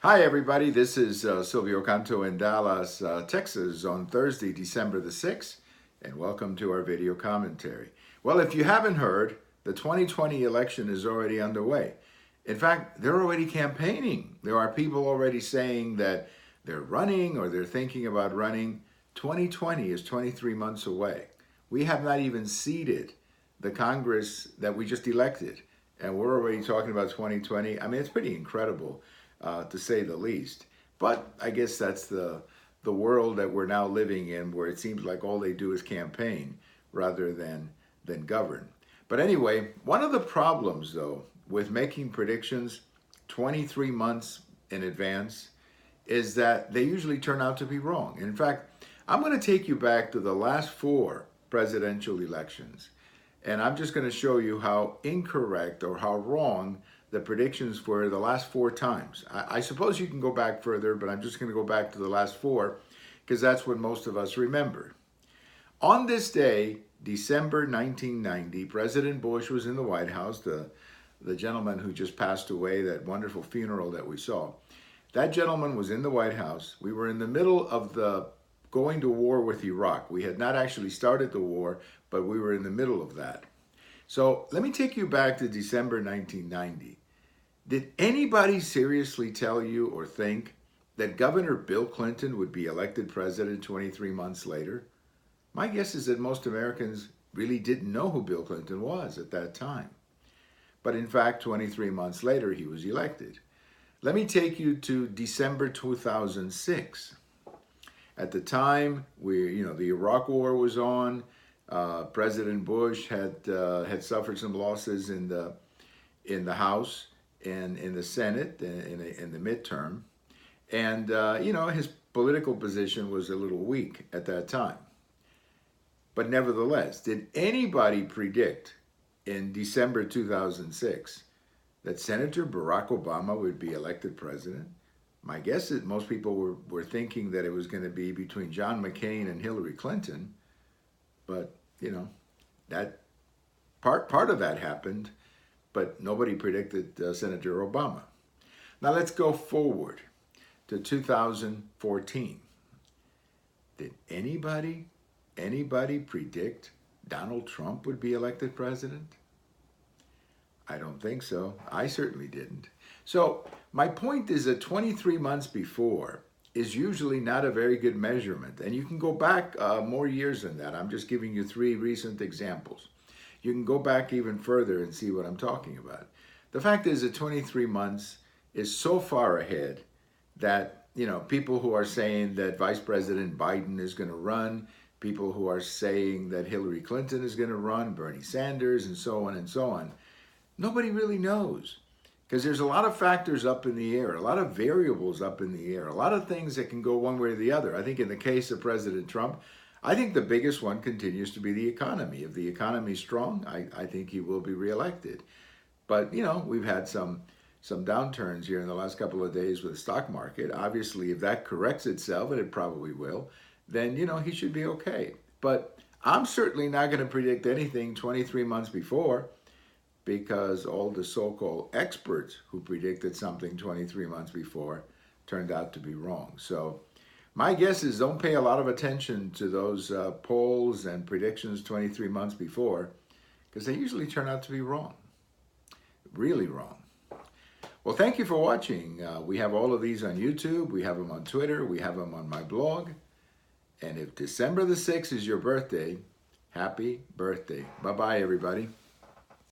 Hi, everybody. This is Silvio Canto in Dallas, Texas on Thursday, December the 6th, and welcome to our video commentary. Well, if you haven't heard, the 2020 election is already underway. In fact, they're already campaigning. There are people already saying that they're running or they're thinking about running. 2020 is 23 months away. We have not even seated the Congress that we just elected, and we're already talking about 2020. I mean, it's pretty incredible to say the least. But I guess that's the world that we're now living in, where it seems like all they do is campaign rather than govern. But anyway, one of the problems though with making predictions 23 months in advance is that they usually turn out to be wrong. In fact, I'm going to take you back to the last four presidential elections, and I'm just going to show you how incorrect or how wrong the predictions were the last four times. I suppose you can go back further, but I'm just going to go back to the last four because that's what most of us remember. On this day, December 1990, President Bush was in the White House, the gentleman who just passed away, that wonderful funeral that we saw. That gentleman was in the White House. We were in the middle of the going to war with Iraq. We had not actually started the war, but we were in the middle of that. So let me take you back to December 1990. Did anybody seriously tell you or think that Governor Bill Clinton would be elected president 23 months later? My guess is that most Americans really didn't know who Bill Clinton was at that time. But in fact, 23 months later, he was elected. Let me take you to December 2006. At the time, the Iraq War was on. President Bush had suffered some losses in the House and in the Senate in the midterm, and his political position was a little weak at that time. But nevertheless, did anybody predict in December 2006 that Senator Barack Obama would be elected president? My guess is most people were thinking that it was going to be between John McCain and Hillary Clinton, but that part of that happened, but nobody predicted Senator Obama. Now let's go forward to 2014. Did anybody predict Donald Trump would be elected president? I don't think so. I certainly didn't. So my point is that 23 months before is usually not a very good measurement. And you can go back more years than that. I'm just giving you three recent examples. You can go back even further and see what I'm talking about. The fact is that 23 months is so far ahead that, people who are saying that Vice President Biden is going to run, people who are saying that Hillary Clinton is going to run, Bernie Sanders, and so on, nobody really knows. Because there's a lot of factors up in the air, a lot of variables up in the air, a lot of things that can go one way or the other. I think in the case of President Trump, I think the biggest one continues to be the economy. If the economy is strong, I think he will be reelected. But, we've had some downturns here in the last couple of days with the stock market. Obviously, if that corrects itself, and it probably will, then, he should be okay. But I'm certainly not going to predict anything 23 months before, because all the so-called experts who predicted something 23 months before turned out to be wrong. So my guess is don't pay a lot of attention to those polls and predictions 23 months before, because they usually turn out to be wrong, really wrong. Well, thank you for watching. We have all of these on YouTube. We have them on Twitter. We have them on my blog. And if December the 6th is your birthday, happy birthday. Bye-bye, everybody.